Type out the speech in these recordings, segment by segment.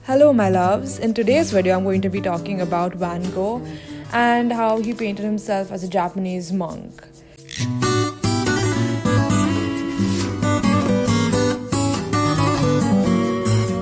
Hello my loves, in today's video I'm going to be talking about Van Gogh and how he painted himself as a Japanese monk.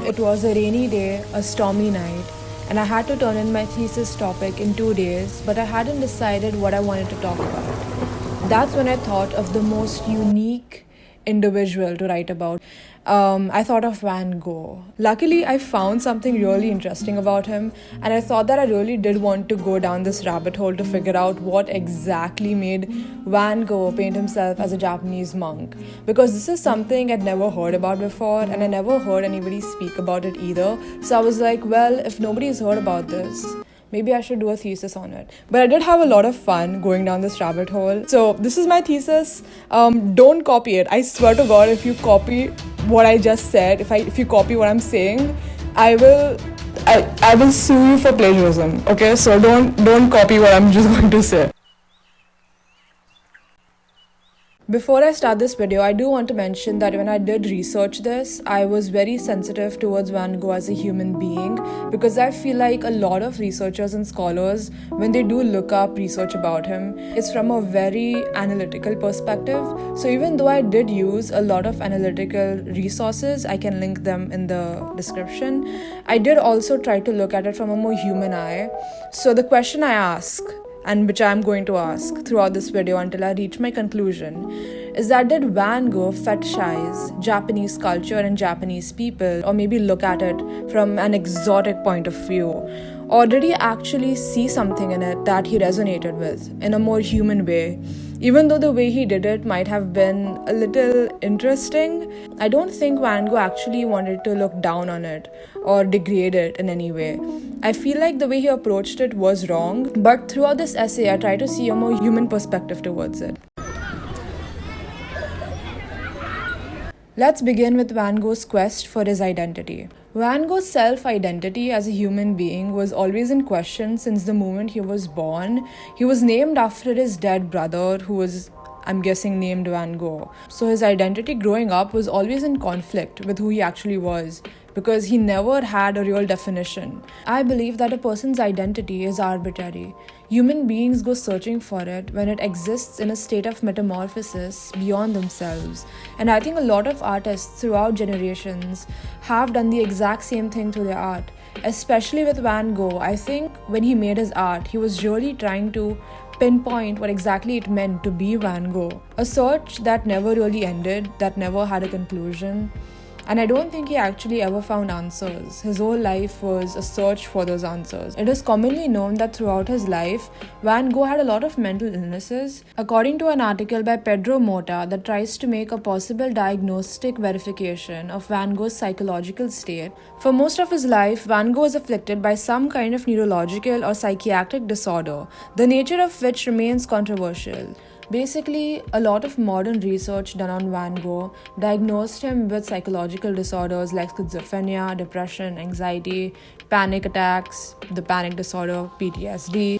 It was a rainy day, a stormy night, and I had to turn in my thesis topic in 2 days, but I hadn't decided what I wanted to talk about. That's when I thought of the most unique individual to write about. I thought of Van Gogh. Luckily, I found something really interesting about him, and I thought that I really did want to go down this rabbit hole to figure out what exactly made Van Gogh paint himself as a Japanese monk. Because this is something I'd never heard about before, and I never heard anybody speak about it either. So I was like, well, if nobody's heard about this, maybe I should do a thesis on it. But I did have a lot of fun going down this rabbit hole. So this is my thesis. Don't copy it. I swear to God, if you copy what I just said, if you copy what I'm saying, I will sue you for plagiarism. Okay, so don't copy what I'm just going to say. Before I start this video, I do want to mention that when I did research this, I was very sensitive towards Van Gogh as a human being because I feel like a lot of researchers and scholars, when they do look up research about him, it's from a very analytical perspective. So even though I did use a lot of analytical resources, I can link them in the description, I did also try to look at it from a more human eye. So the question I ask, and which I'm going to ask throughout this video until I reach my conclusion, is that did Van Gogh fetishize Japanese culture and Japanese people, or maybe look at it from an exotic point of view? Or did he actually see something in it that he resonated with in a more human way? Even though the way he did it might have been a little interesting, I don't think Van Gogh actually wanted to look down on it or degrade it in any way. I feel like the way he approached it was wrong, but throughout this essay I try to see a more human perspective towards it. Let's begin with Van Gogh's quest for his identity. Van Gogh's self-identity as a human being was always in question since the moment he was born. He was named after his dead brother, who was, I'm guessing, named Van Gogh. So his identity growing up was always in conflict with who he actually was, because he never had a real definition. I believe that a person's identity is arbitrary. Human beings go searching for it when it exists in a state of metamorphosis beyond themselves. And I think a lot of artists throughout generations have done the exact same thing to their art. Especially with Van Gogh, I think when he made his art, he was really trying to pinpoint what exactly it meant to be Van Gogh. A search that never really ended, that never had a conclusion. And I don't think he actually ever found answers. His whole life was a search for those answers. It is commonly known that throughout his life, Van Gogh had a lot of mental illnesses. According to an article by Pedro Mota that tries to make a possible diagnostic verification of Van Gogh's psychological state, for most of his life, Van Gogh was afflicted by some kind of neurological or psychiatric disorder, the nature of which remains controversial. Basically, a lot of modern research done on Van Gogh diagnosed him with psychological disorders like schizophrenia, depression, anxiety, panic attacks, the panic disorder, PTSD.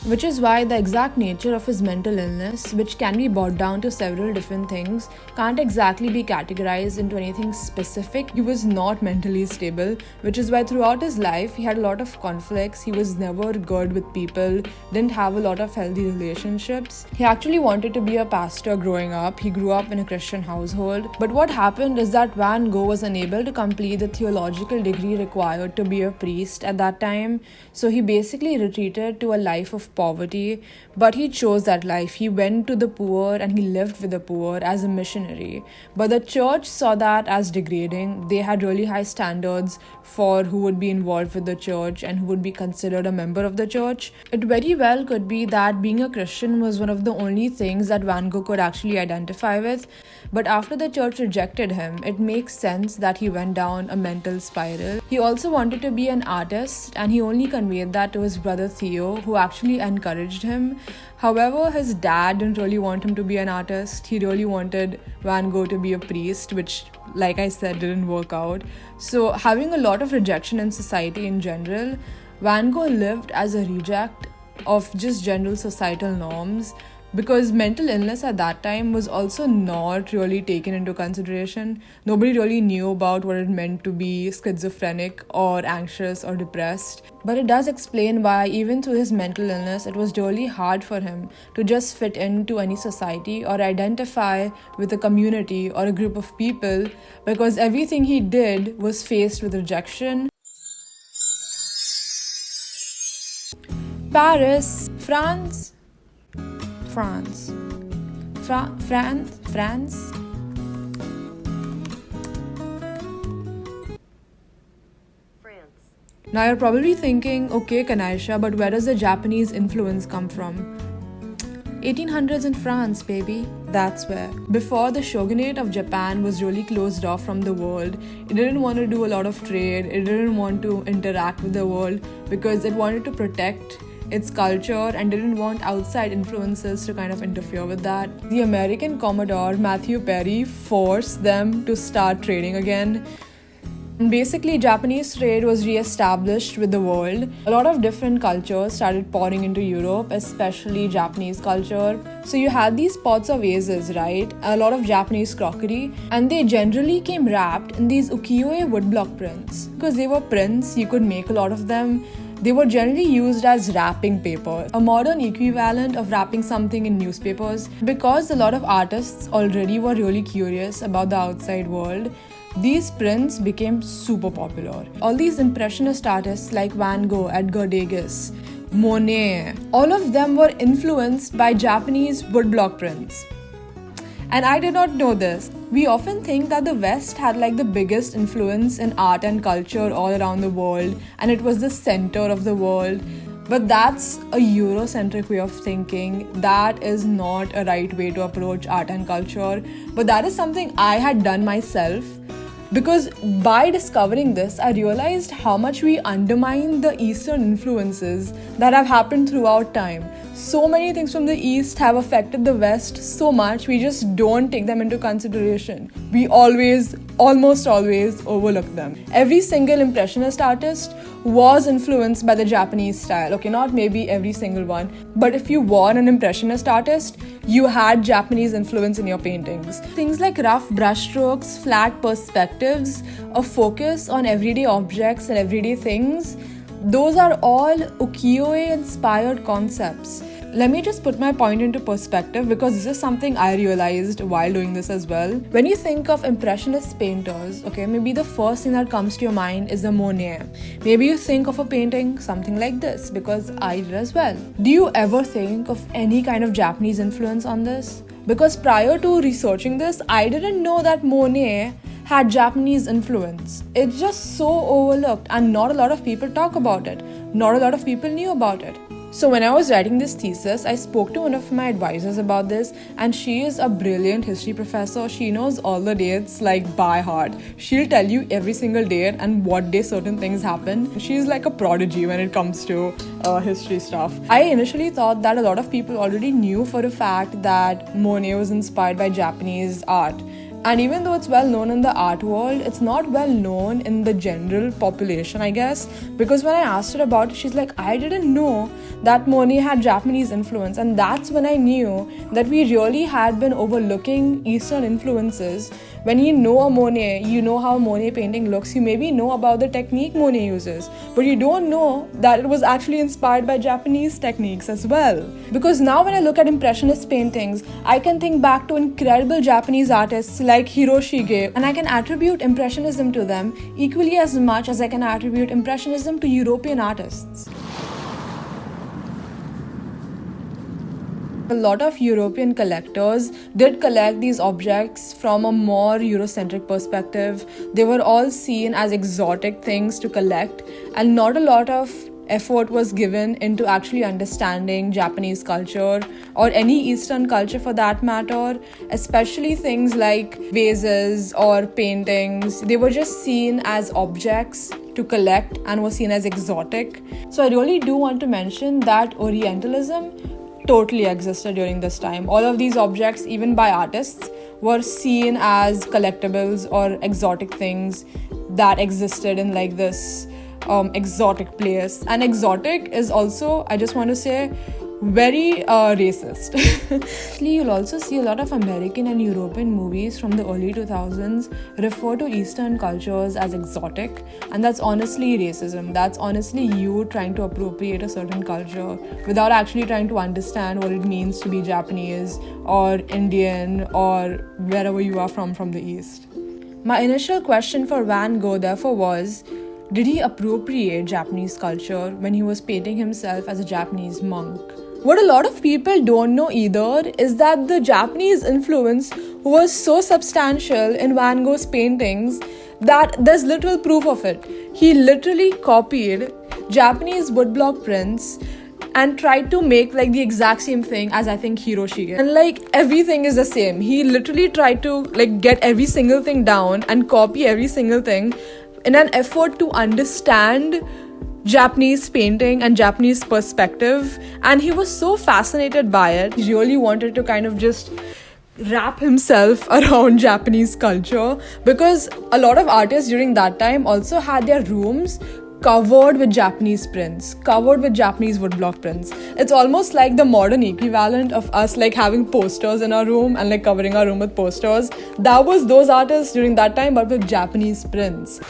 Which is why the exact nature of his mental illness, which can be brought down to several different things, can't exactly be categorized into anything specific. He was not mentally stable, which is why throughout his life he had a lot of conflicts. He was never good with people, didn't have a lot of healthy relationships. He actually wanted to be a pastor growing up. He grew up in a Christian household. But what happened is that Van Gogh was unable to complete the theological degree required to be a priest at that time. So he basically retreated to a life of poverty, but he chose that life. He went to the poor and he lived with the poor as a missionary. But the church saw that as degrading. They had really high standards for who would be involved with the church and who would be considered a member of the church. It very well could be that being a Christian was one of the only things that Van Gogh could actually identify with. But after the church rejected him, it makes sense that he went down a mental spiral. He also wanted to be an artist, and he only conveyed that to his brother Theo, who actually encouraged him. However, his dad didn't really want him to be an artist. He really wanted Van Gogh to be a priest, which, like I said, didn't work out. So having a lot of rejection in society in general, Van Gogh lived as a reject of just general societal norms. because mental illness at that time was also not really taken into consideration. Nobody really knew about what it meant to be schizophrenic or anxious or depressed. But it does explain why, even through his mental illness, it was really hard for him to just fit into any society or identify with a community or a group of people, because everything he did was faced with rejection. Paris, France. France. Now you're probably thinking, okay, Kanaisha, but where does the Japanese influence come from? 1800s in France, baby. That's where. Before, the shogunate of Japan was really closed off from the world. It didn't want to do a lot of trade. It didn't want to interact with the world because it wanted to protect its culture and didn't want outside influences to kind of interfere with that. The American Commodore Matthew Perry forced them to start trading again. Basically, Japanese trade was re-established with the world. A lot of different cultures started pouring into Europe, especially Japanese culture. So you had these pots or vases, right? A lot of Japanese crockery, and they generally came wrapped in these ukiyo-e woodblock prints. Because they were prints, you could make a lot of them. They were generally used as wrapping paper, a modern equivalent of wrapping something in newspapers. Because a lot of artists already were really curious about the outside world, these prints became super popular. All these impressionist artists like Van Gogh, Edgar Degas, Monet, all of them were influenced by Japanese woodblock prints. And I did not know this. We often think that the West had like the biggest influence in art and culture all around the world, and it was the center of the world. But that's a Eurocentric way of thinking. That is not a right way to approach art and culture. But that is something I had done myself. Because by discovering this, I realized how much we undermine the Eastern influences that have happened throughout time. So many things from the East have affected the West so much, we just don't take them into consideration. We almost always overlook them. Every single Impressionist artist was influenced by the Japanese style. Okay, not maybe every single one, but if you were an Impressionist artist, you had Japanese influence in your paintings. Things like rough brushstrokes, flat perspectives, a focus on everyday objects and everyday things, those are all ukiyo-e inspired concepts. Let me just put my point into perspective, because this is something I realized while doing this as well. When you think of Impressionist painters, okay, maybe the first thing that comes to your mind is a Monet. Maybe you think of a painting something like this, because I did as well. Do you ever think of any kind of Japanese influence on this? Because prior to researching this, I didn't know that Monet had Japanese influence. It's just so overlooked and not a lot of people talk about it. Not a lot of people knew about it. So when I was writing this thesis, I spoke to one of my advisors about this, and she is a brilliant history professor. She knows all the dates like by heart. She'll tell you every single date and what day certain things happen. She's like a prodigy when it comes to history stuff. I initially thought that a lot of people already knew for a fact that Monet was inspired by Japanese art. And even though it's well known in the art world, it's not well known in the general population, I guess. Because when I asked her about it, she's like, I didn't know that Monet had Japanese influence. And that's when I knew that we really had been overlooking Eastern influences. When you know a Monet, you know how a Monet painting looks. You maybe know about the technique Monet uses, but you don't know that it was actually inspired by Japanese techniques as well. Because now when I look at Impressionist paintings, I can think back to incredible Japanese artists like Hiroshige, and I can attribute Impressionism to them equally as much as I can attribute Impressionism to European artists. A lot of European collectors did collect these objects from a more Eurocentric perspective. They were all seen as exotic things to collect, and not a lot of effort was given into actually understanding Japanese culture or any Eastern culture for that matter, especially things like vases or paintings. They were just seen as objects to collect and were seen as exotic. So I really do want to mention that Orientalism totally existed during this time. All of these objects, even by artists, were seen as collectibles or exotic things that existed in like this exotic place. And exotic is also, I just want to say, very racist. You'll also see a lot of American and European movies from the early 2000s refer to Eastern cultures as exotic, and that's honestly racism. That's honestly you trying to appropriate a certain culture without actually trying to understand what it means to be Japanese or Indian or wherever you are from the East. My initial question for Van Gogh therefore was, did he appropriate Japanese culture when he was painting himself as a Japanese monk? What a lot of people don't know either is that the Japanese influence was so substantial in Van Gogh's paintings that there's literal proof of it. He literally copied Japanese woodblock prints and tried to make like the exact same thing as I think Hiroshi. And like everything is the same. He literally tried to like get every single thing down and copy every single thing in an effort to understand Japanese painting and Japanese perspective, and he was so fascinated by it. He really wanted to kind of just wrap himself around Japanese culture, because a lot of artists during that time also had their rooms covered with Japanese prints, covered with Japanese woodblock prints. It's almost like the modern equivalent of us like having posters in our room and like covering our room with posters. That was those artists during that time, but with Japanese prints.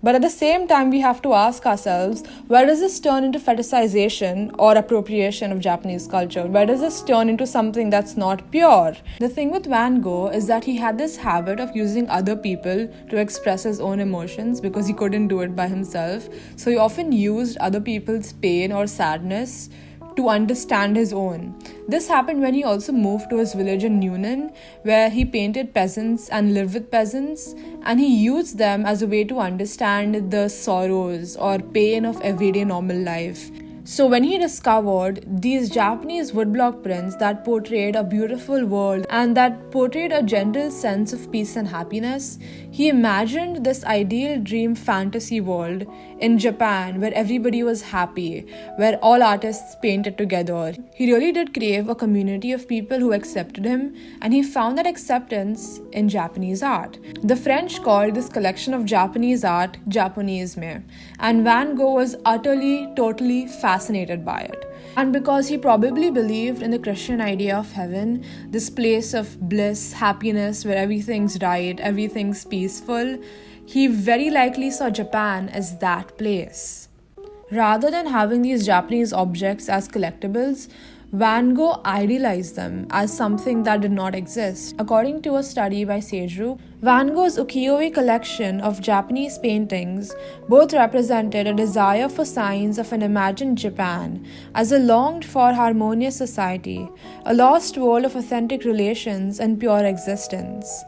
But at the same time, we have to ask ourselves, where does this turn into fetishization or appropriation of Japanese culture? Where does this turn into something that's not pure? The thing with Van Gogh is that he had this habit of using other people to express his own emotions because he couldn't do it by himself. So he often used other people's pain or sadness to understand his own. This happened when he also moved to his village in Newnan, where he painted peasants and lived with peasants, and he used them as a way to understand the sorrows or pain of everyday normal life. So when he discovered these Japanese woodblock prints that portrayed a beautiful world and that portrayed a gentle sense of peace and happiness, he imagined this ideal dream fantasy world in Japan where everybody was happy, where all artists painted together. He really did crave a community of people who accepted him, and he found that acceptance in Japanese art. The French called this collection of Japanese art Japonisme, and Van Gogh was utterly, totally fascinated by it. And because he probably believed in the Christian idea of heaven, this place of bliss, happiness, where everything's right, everything's peaceful, he very likely saw Japan as that place. Rather than having these Japanese objects as collectibles, Van Gogh idealized them as something that did not exist. According to a study by Seiju, Van Gogh's ukiyo-e collection of Japanese paintings both represented a desire for signs of an imagined Japan, as a longed-for harmonious society, a lost world of authentic relations and pure existence.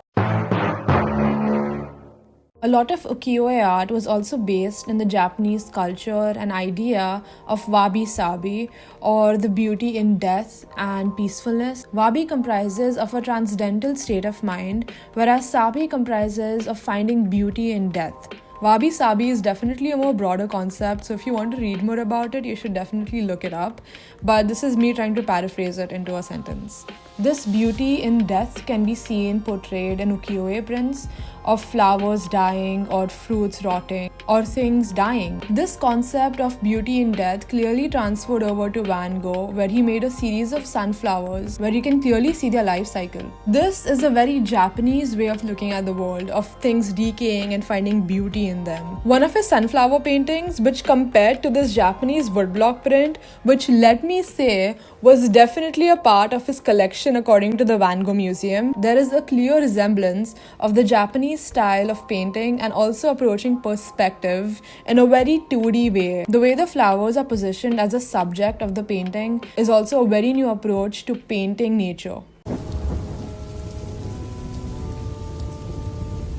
A lot of ukiyo-e art was also based in the Japanese culture and idea of wabi-sabi, or the beauty in death and peacefulness. Wabi comprises of a transcendental state of mind, whereas sabi comprises of finding beauty in death. Wabi-sabi is definitely a more broader concept, so if you want to read more about it, you should definitely look it up. But this is me trying to paraphrase it into a sentence. This beauty in death can be seen portrayed in ukiyo-e prints of flowers dying or fruits rotting or things dying. This concept of beauty in death clearly transferred over to Van Gogh, where he made a series of sunflowers where you can clearly see their life cycle. This is a very Japanese way of looking at the world, of things decaying and finding beauty in them. One of his sunflower paintings, which compared to this Japanese woodblock print, which let me say was definitely a part of his collection according to the Van Gogh Museum, there is a clear resemblance of the Japanese style of painting and also approaching perspective in a very 2D way. The way the flowers are positioned as a subject of the painting is also a very new approach to painting nature.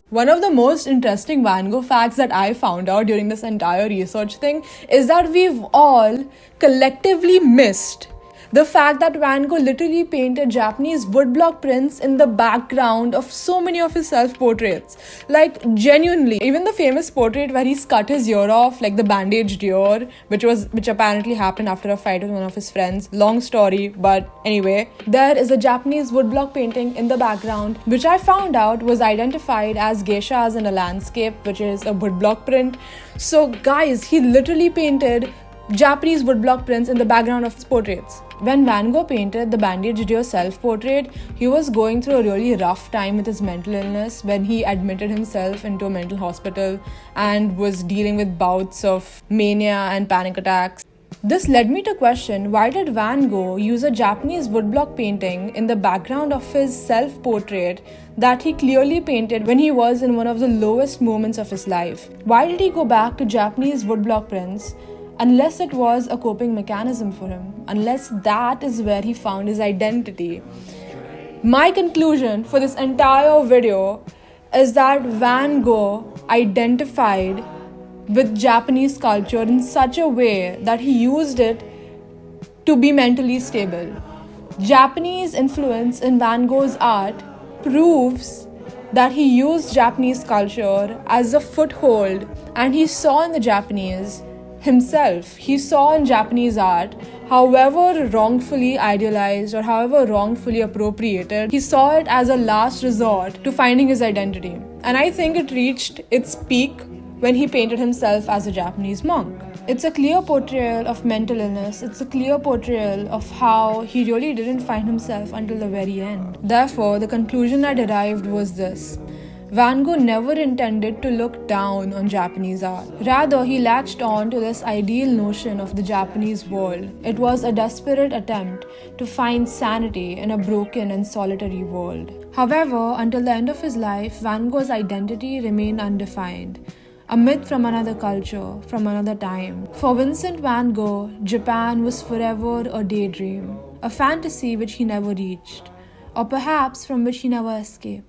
One of the most interesting Van Gogh facts that I found out during this entire research thing is that we've all collectively missed The fact that Van Gogh literally painted Japanese woodblock prints in the background of so many of his self-portraits. Like, genuinely. Even the famous portrait where he's cut his ear off, like the bandaged ear, which apparently happened after a fight with one of his friends. Long story, but anyway. There is a Japanese woodblock painting in the background, which I found out was identified as geishas in a landscape, which is a woodblock print. So guys, he literally painted Japanese woodblock prints in the background of his portraits. When Van Gogh painted the bandaged ear self-portrait, he was going through a really rough time with his mental illness when he admitted himself into a mental hospital and was dealing with bouts of mania and panic attacks. This led me to question, why did Van Gogh use a Japanese woodblock painting in the background of his self-portrait that he clearly painted when he was in one of the lowest moments of his life? Why did he go back to Japanese woodblock prints unless it was a coping mechanism for him? Unless that is where he found his identity? My conclusion for this entire video is that Van Gogh identified with Japanese culture in such a way that he used it to be mentally stable. Japanese influence in Van Gogh's art proves that he used Japanese culture as a foothold, and he saw in the Japanese himself. He saw in Japanese art, however wrongfully idealized or however wrongfully appropriated, he saw it as a last resort to finding his identity. And I think it reached its peak when he painted himself as a Japanese monk. It's a clear portrayal of mental illness. It's a clear portrayal of how he really didn't find himself until the very end. Therefore, the conclusion I derived was this: Van Gogh never intended to look down on Japanese art. Rather, he latched on to this ideal notion of the Japanese world. It was a desperate attempt to find sanity in a broken and solitary world. However, until the end of his life, Van Gogh's identity remained undefined. A myth from another culture, from another time. For Vincent van Gogh, Japan was forever a daydream, a fantasy which he never reached, or perhaps from which he never escaped.